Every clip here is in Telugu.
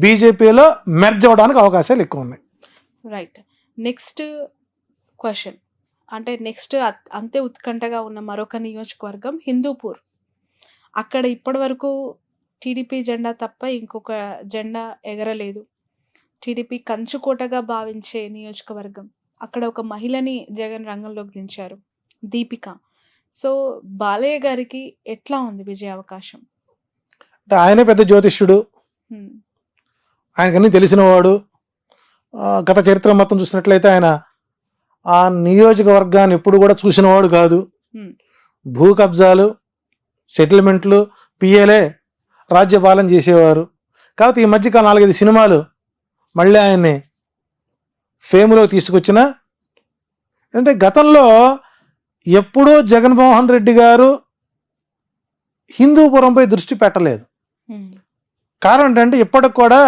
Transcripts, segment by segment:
బీజేపీలో మెర్జ్ అవ్వడానికి అవకాశాలు ఎక్కువ ఉన్నాయి. రైట్. నెక్స్ట్ క్వశ్చన్ అంటే నెక్స్ట్ అంతే ఉత్కంఠగా ఉన్న మరొక నియోజకవర్గం హిందూపూర్. అక్కడ ఇప్పటి వరకు టీడీపీ జెండా తప్ప ఇంకొక జెండా ఎగరలేదు. టీడీపీ కంచుకోటగా భావించే నియోజకవర్గం. అక్కడ ఒక మహిళని జగన్ రంగంలోకి దించారు, దీపిక. సో బాలయ్య గారికి ఎట్లా ఉంది విజయ అవకాశం? అంటే ఆయనే పెద్ద జ్యోతిష్యుడు, ఆయనకన్నీ తెలిసినవాడు. గత చరిత్ర మొత్తం చూసినట్లయితే ఆయన ఆ నియోజకవర్గాన్ని ఎప్పుడు కూడా చూసినవాడు కాదు. భూ కబ్జాలు, సెటిల్మెంట్లు, పిఏలే రాజ్యపాలన చేసేవారు. కాబట్టి ఈ మధ్యకాలం 4-5 సినిమాలు మళ్ళీ ఆయన్ని ఫేమ్లో తీసుకొచ్చిన. అంటే గతంలో ఎప్పుడూ జగన్మోహన్ రెడ్డి గారు హిందూపురంపై దృష్టి పెట్టలేదు. కారణం ఏంటంటే ఇప్పటికి కూడా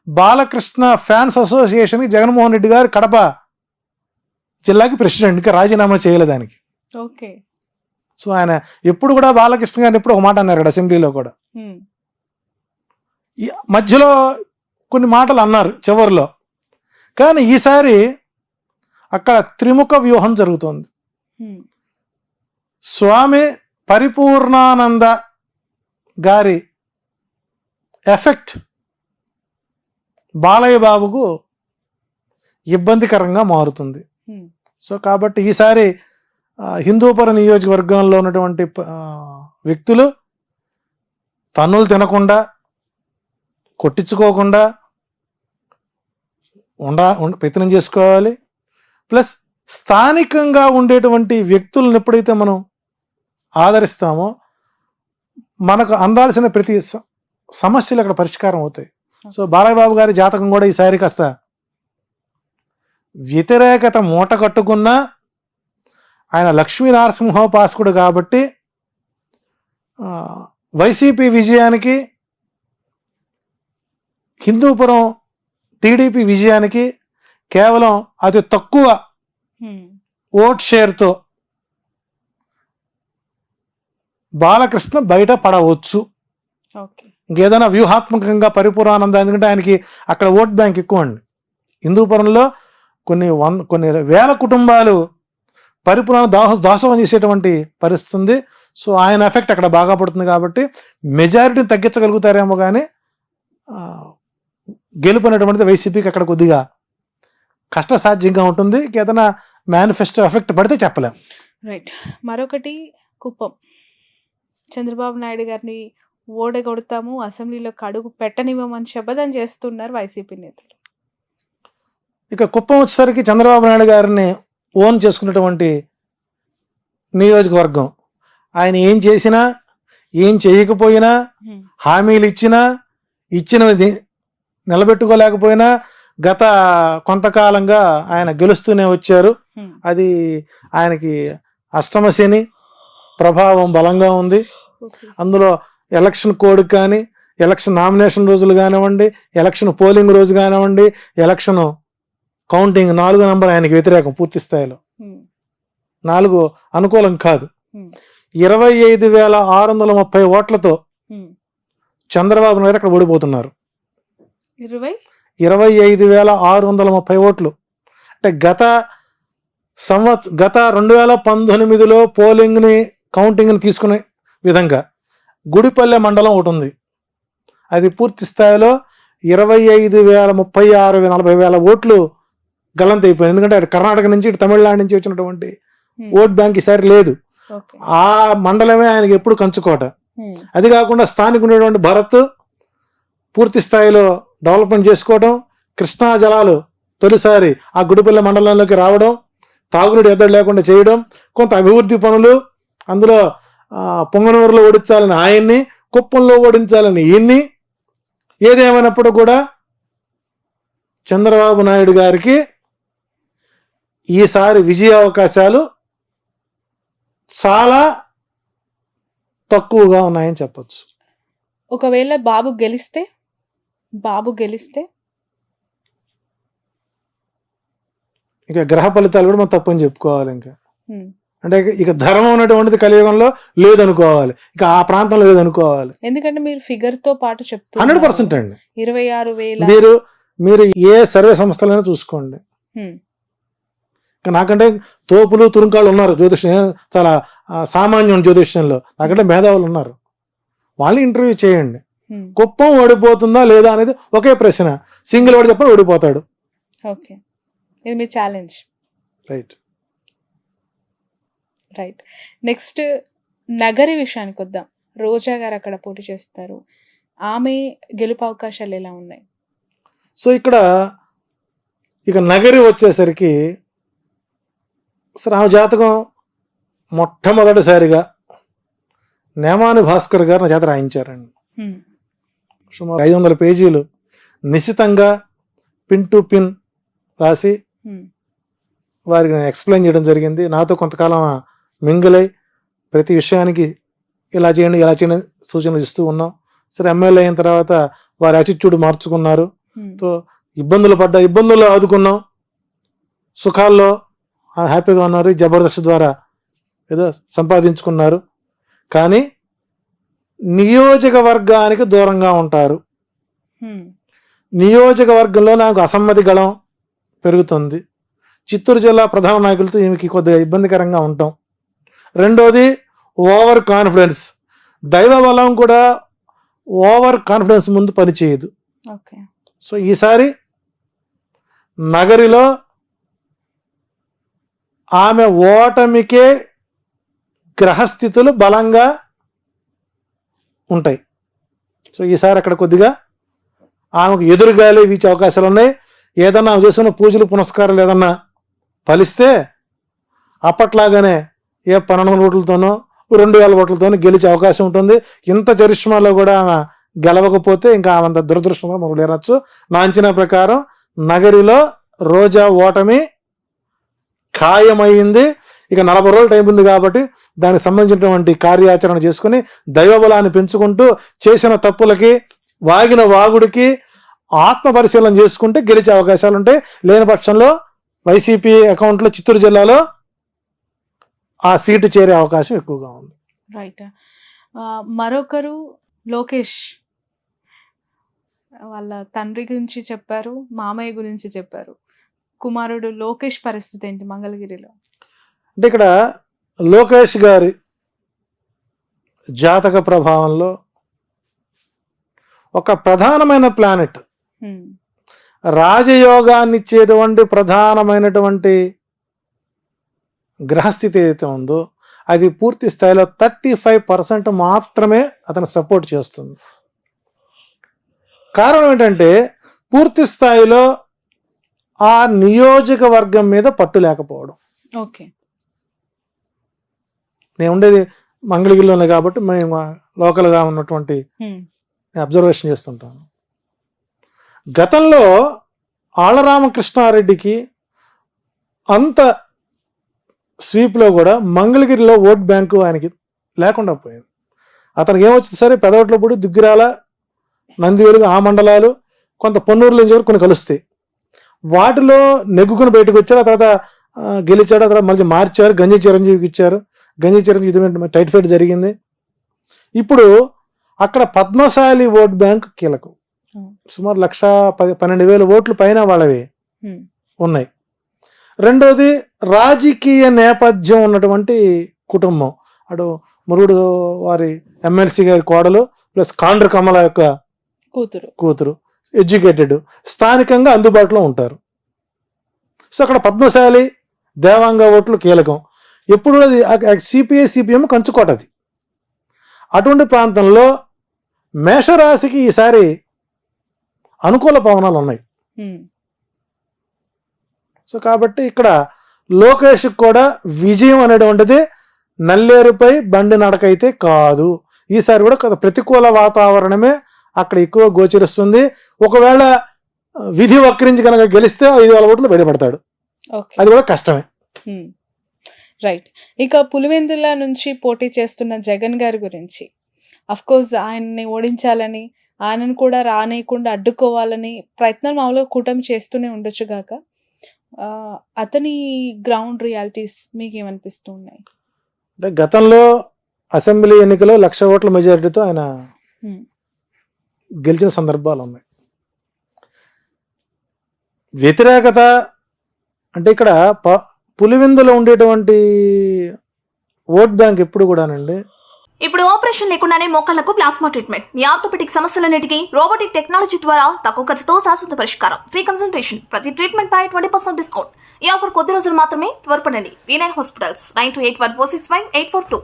బాలకృష్ణ ఫ్యాన్స్ అసోసియేషన్కి జగన్మోహన్ రెడ్డి గారు కడప జిల్లాకి ప్రెసిడెంట్కి రాజీనామా చేయలేదు దానికి. ఓకే. సో ఆయన ఎప్పుడు కూడా బాలకృష్ణ గారిని ఎప్పుడు ఒక మాట అన్నారు అసెంబ్లీలో కూడా. మధ్యలో కొన్ని మాటలు అన్నారు చివరిలో. కానీ ఈసారి అక్కడ త్రిముఖ వ్యూహం జరుగుతోంది. స్వామి పరిపూర్ణానంద గారి ఎఫెక్ట్ బాలయ్య బాబుకు ఇబ్బందికరంగా మారుతుంది. సో కాబట్టి ఈసారి హిందూపురం నియోజకవర్గంలో ఉన్నటువంటి వ్యక్తులు తన్నులు తినకుండా, కొట్టించుకోకుండా ప్రయత్నం చేసుకోవాలి. ప్లస్ స్థానికంగా ఉండేటువంటి వ్యక్తులను ఎప్పుడైతే మనం ఆదరిస్తామో మనకు అందాల్సిన ప్రతి సమస్యలు అక్కడ పరిష్కారం అవుతాయి. సో బాలయ్య బాబు గారి జాతకం కూడా ఈసారి కాస్త వ్యతిరేకత మూట కట్టుకున్న ఆయన లక్ష్మీ నరసింహోపాసకుడు కాబట్టి వైసీపీ విజయానికి, హిందూపురం టీడీపీ విజయానికి కేవలం అతి తక్కువ ఓట్ షేర్తో బాలకృష్ణ బయట పడవచ్చు. ఇంకేదైనా వ్యూహాత్మకంగా పరిపూర్ణానంద, ఎందుకంటే ఆయనకి అక్కడ ఓట్ బ్యాంక్ ఎక్కువ అండి. హిందూపురంలో కొన్ని వేల కుటుంబాలు పరిపూర్ణ దాసోహం చేసేటువంటి పరిస్థితి ఉంది. సో ఆయన ఎఫెక్ట్ అక్కడ బాగా పడుతుంది కాబట్టి మెజారిటీని తగ్గించగలుగుతారేమో కానీ గెలుపునేటువంటిది వైసీపీకి అక్కడ కొద్దిగా కష్టసాధ్యంగా ఉంటుంది. ఏదైనా మేనిఫెస్టో ఎఫెక్ట్ పడితే చెప్పలేం. రైట్. మరొకటి కుప్పం. చంద్రబాబు నాయుడు గారిని ఓడగొడతాము, అసెంబ్లీలో అడుగు పెట్టనివ్వమని శపథం చేస్తున్నారు వైసీపీ నేతలు. ఇక కుప్పం వచ్చేసరికి చంద్రబాబు నాయుడు గారిని ఓన్ చేసుకున్నటువంటి నియోజకవర్గం. ఆయన ఏం చేసినా, ఏం చేయకపోయినా, హామీలు ఇచ్చినవి నిలబెట్టుకోలేకపోయినా గత కొంతకాలంగా ఆయన గెలుస్తూనే వచ్చారు. అది ఆయనకి అష్టమ శని ప్రభావం బలంగా ఉంది. అందులో ఎలక్షన్ కోడ్ కానీ, ఎలక్షన్ నామినేషన్ రోజులు కానివ్వండి, ఎలక్షన్ పోలింగ్ రోజు కానివ్వండి, ఎలక్షన్ కౌంటింగ్ 4 నంబర్ ఆయనకి వ్యతిరేకం పూర్తి స్థాయిలో. 4 అనుకూలం కాదు. 25,630 ఓట్లతో చంద్రబాబు నాయుడు అక్కడ ఓడిపోతున్నారు. 25,630 ఓట్లు. అంటే గత 2019లో పోలింగ్ని కౌంటింగ్ని తీసుకునే విధంగా గుడిపల్లె మండలం ఒకటి ఉంది. అది పూర్తి స్థాయిలో 25,036,40,000 ఓట్లు గల్లంతైపోయింది. ఎందుకంటే అటు కర్ణాటక నుంచి, ఇటు తమిళనాడు నుంచి వచ్చినటువంటి ఓట్ బ్యాంక్ ఈసారి లేదు. ఆ మండలమే ఆయనకి ఎప్పుడు కంచుకోట. అది కాకుండా స్థానిక ఉండేటువంటి భరత్ పూర్తి స్థాయిలో డెవలప్మెంట్ చేసుకోవడం, కృష్ణా జలాలు తొలిసారి ఆ గుడిపల్లె మండలంలోకి రావడం, తాగునీటి ఎద్దడి లేకుండా చేయడం, కొంత అభివృద్ధి పనులు, అందులో పొంగనూరులో ఓడించాలని ఆయన్ని, కుప్పంలో ఓడించాలని ఈయన్ని. ఏదేమైనప్పుడు కూడా చంద్రబాబు నాయుడు గారికి ఈసారి విజయ అవకాశాలు చాలా తక్కువగా ఉన్నాయని చెప్పొచ్చు. ఒకవేళ బాబు గెలిస్తే ఇంకా గ్రహ ఫలితాలు కూడా మనం తప్పని చెప్పుకోవాలి. ఇంకా అంటే ఇక ధర్మం అనేటువంటిది కలియుగంలో లేదనుకోవాలి, ఇక ఆ ప్రాంతంలో లేదనుకోవాలి. ఎందుకంటే మీరు ఫిగర్ తో పాటు చెప్తున్నారు 100% అండి. 26,000. మీరు ఏ సర్వే సంస్థలైనా చూసుకోండి, హ్మ్. ఇక నాకంటే తోపులు తురుంకాళ్ళు ఉన్నారు జ్యోతిష్యం, చాలా సామాన్యం జ్యోతిష్యంలో, నాకంటే మేధావులు ఉన్నారు, వాళ్ళని ఇంటర్వ్యూ చేయండి. హ్మ్. కుప్పం ఓడిపోతుందా లేదా అనేది ఒకే ప్రశ్న, సింగిల్ వాడు చెప్పని ఓడిపోతాడు. ఓకే, ఇది మీ challenge. Right. Right. Next Nagari విషయానికి వద్దాం. రోజా గారు అక్కడ పోటీ చేస్తారు, ఆమె గెలుపు అవకాశాలు ఎలా ఉన్నాయి? సో ఇక్కడ ఇక నగరి వచ్చేసరికి అసలు ఆమె జాతకం మొట్టమొదటిసారిగా నేమాని భాస్కర్ గారు నా చేత రాయించారండి. హ్మ్. సుమారు 500 పేజీలు నిశితంగా పిన్ టు పిన్ రాసి హ్మ్. వారికి నేను ఎక్స్ప్లెయిన్ చేయడం జరిగింది. నాతో కొంతకాలం మింగిలై ప్రతి విషయానికి ఇలా చేయండి ఇలా చేయండి సూచనలు ఇస్తూ ఉన్నాం. సరే ఎమ్మెల్యే అయిన తర్వాత వారి యాటిట్యూడ్ మార్చుకున్నారు. హ్మ్. సో ఇబ్బందుల్లో ఆదుకున్నాం, సుఖాల్లో హ్యాపీగా ఉన్నారు, జబర్దస్త్ ద్వారా ఏదో సంపాదించుకున్నారు. కానీ నియోజకవర్గానికి దూరంగా ఉంటారు. హ్మ్. నియోజకవర్గంలో నాకు అసమ్మతి గళం పెరుగుతుంది. చిత్తూరు జిల్లా ప్రధాన నాయకులతో ఈమెకి కొద్దిగా ఇబ్బందికరంగా ఉంటాం. రెండోది ఓవర్ కాన్ఫిడెన్స్, దైవ బలం కూడా ఓవర్ కాన్ఫిడెన్స్ ముందు పనిచేయదు. ఓకే. సో ఈసారి నగరిలో ఆమె ఓటమికే గ్రహస్థితులు బలంగా ఉంటాయి. సో ఈసారి అక్కడ కొద్దిగా ఆమెకు ఎదురుగాలి వీచే అవకాశాలు ఉన్నాయి. ఏదన్నా ఆమె చేస్తున్న పూజలు పునస్కారాలు ఏదన్నా ఫలిస్తే అప్పట్లాగానే ఏ 1200 ఓట్లతోనో 2000 ఓట్లతోనో గెలిచే అవకాశం ఉంటుంది. ఇంత చరిష్మాలో కూడా ఆమె గెలవకపోతే ఇంకా ఆమె దురదృష్టంగా మనం లేనొచ్చు. నా అంచనా ప్రకారం నగరిలో రోజా ఓటమి ఖాయమైంది. ఇక 40 రోజులు టైం ఉంది కాబట్టి దానికి సంబంధించినటువంటి కార్యాచరణ చేసుకుని దైవబలాన్ని పెంచుకుంటూ చేసిన తప్పులకి వాగిన వాగుడికి ఆత్మ పరిశీలన చేసుకుంటే గెలిచే అవకాశాలు ఉంటాయి. లేని పక్షంలో వైసీపీ అకౌంట్లో చిత్తూరు జిల్లాలో ఆ సీటు చేరే అవకాశం ఎక్కువగా ఉంది. రైట్. మరొకరు లోకేష్, వాళ్ళ తండ్రి గురించి చెప్పారు, మామయ్య గురించి చెప్పారు. కుమారుడు లోకేష్ పరిస్థితి ఏంటి మంగళగిరిలో? అంటే ఇక్కడ లోకేష్ గారి జాతక ప్రభావంలో ఒక ప్రధానమైన ప్లానెట్, హ్మ్. రాజయోగాన్ని ఇచ్చేటువంటి ప్రధానమైనటువంటి గ్రహస్థితి ఏదైతే ఉందో అది పూర్తి స్థాయిలో 35% మాత్రమే అతను సపోర్ట్ చేస్తుంది. కారణం ఏంటంటే పూర్తి స్థాయిలో ఆ నియోజకవర్గం మీద పట్టు లేకపోవడం. ఓకే. నేను ఉండేది మంగళగిరిలోనే కాబట్టి మేము లోకల్గా ఉన్నటువంటి హ్మ్. అబ్జర్వేషన్ చేస్తుంటాను. గతంలో ఆళ్లరామకృష్ణారెడ్డికి అంత స్వీప్లో కూడా మంగళగిరిలో ఓట్ బ్యాంకు ఆయనకి లేకుండా పోయింది. అతనికి ఏమొచ్చింది సరే పెదవట్లపూడి, దుగ్గిరాల, నందివేలుగు ఆ మండలాలు, కొంత పొన్నూరులో నుంచి కొన్ని కలుస్తాయి. వాటిలో నెగ్గుకుని బయటకు వచ్చాడు. ఆ తర్వాత గెలిచాడు. ఆ తర్వాత మళ్ళీ మార్చారు, గంజి చిరంజీవికి ఇచ్చారు. గంజి చిరంజీవి టైట్ ఫైట్ జరిగింది. ఇప్పుడు అక్కడ పద్మశాలి ఓట్ బ్యాంక్ కీలకం. సుమారు 1,12,000 ఓట్లు పైన వాళ్ళవి ఉన్నాయి. రెండోది రాజకీయ నేపథ్యం ఉన్నటువంటి కుటుంబం, అటు మురుగుడు వారి ఎమ్మెల్సీ గారి కోడలు ప్లస్ కాండ్ర కమల యొక్క కూతురు, ఎడ్యుకేటెడ్, స్థానికంగా అందుబాటులో ఉంటారు. సో అక్కడ పద్మశాలి దేవాంగ ఓట్లు కీలకం. ఎప్పుడు సిపిఐ సిపిఎం కంచుకోటది. అటువంటి ప్రాంతంలో మేషరాశికి ఈసారి అనుకూల పవనాలు ఉన్నాయి. సో కాబట్టి ఇక్కడ లోకేష్ కూడా విజయం అనేటువంటిది నల్లేరుపై బండి నడకైతే కాదు. ఈసారి కూడా ప్రతికూల వాతావరణమే అక్కడ ఎక్కువ గోచరిస్తుంది. ఒకవేళ విధి వక్రించి కనుక గెలిస్తే 5,000 ఓట్లు బయటపడతాడు. అది కూడా కష్టమే. రైట్. ఇక పులివెందుల నుంచి పోటీ చేస్తున్న జగన్ గారి గురించి, అఫ్ కోర్స్ ఆయన్ని ఓడించాలని, ఆయనను కూడా రానేయకుండా అడ్డుకోవాలని ప్రయత్నాలు మామూలుగా కూటమి చేస్తూనే ఉండొచ్చు గాక, అతని గ్రౌండ్ రియాలిటీస్ మీకు ఏమనిపిస్తూ ఉన్నాయి? అంటే గతంలో అసెంబ్లీ ఎన్నికలో 1,00,000 ఓట్ల మెజారిటీతో ఆయన Hmm. గెలిచిన సందర్భాలు ఉన్నాయి. వ్యతిరేకత అంటే ఇక్కడ పులివెందులో ఉండేటువంటి ఓట్ బ్యాంక్ ఎప్పుడు కూడానండి, ఇప్పుడు ఆపరేషన్ లేకుండానే మోకాళ్లకు ప్లాస్మా ట్రీట్మెంట్, మీ ఆర్థోపెటిక్ సమస్యలన్నిటికీ రోబోటిక్ టెక్నాలజీ ద్వారా తక్కువ ఖర్చుతో శాశ్వత పరిష్కారం, ఫ్రీ కన్సల్టేషన్, ప్రతి ట్రీట్మెంట్ పై 20% డిస్కౌంట్. ఈ ఆఫర్ కొద్ది రోజులు మాత్రమే, త్వరపడండి. V9 hospitals 9281465842.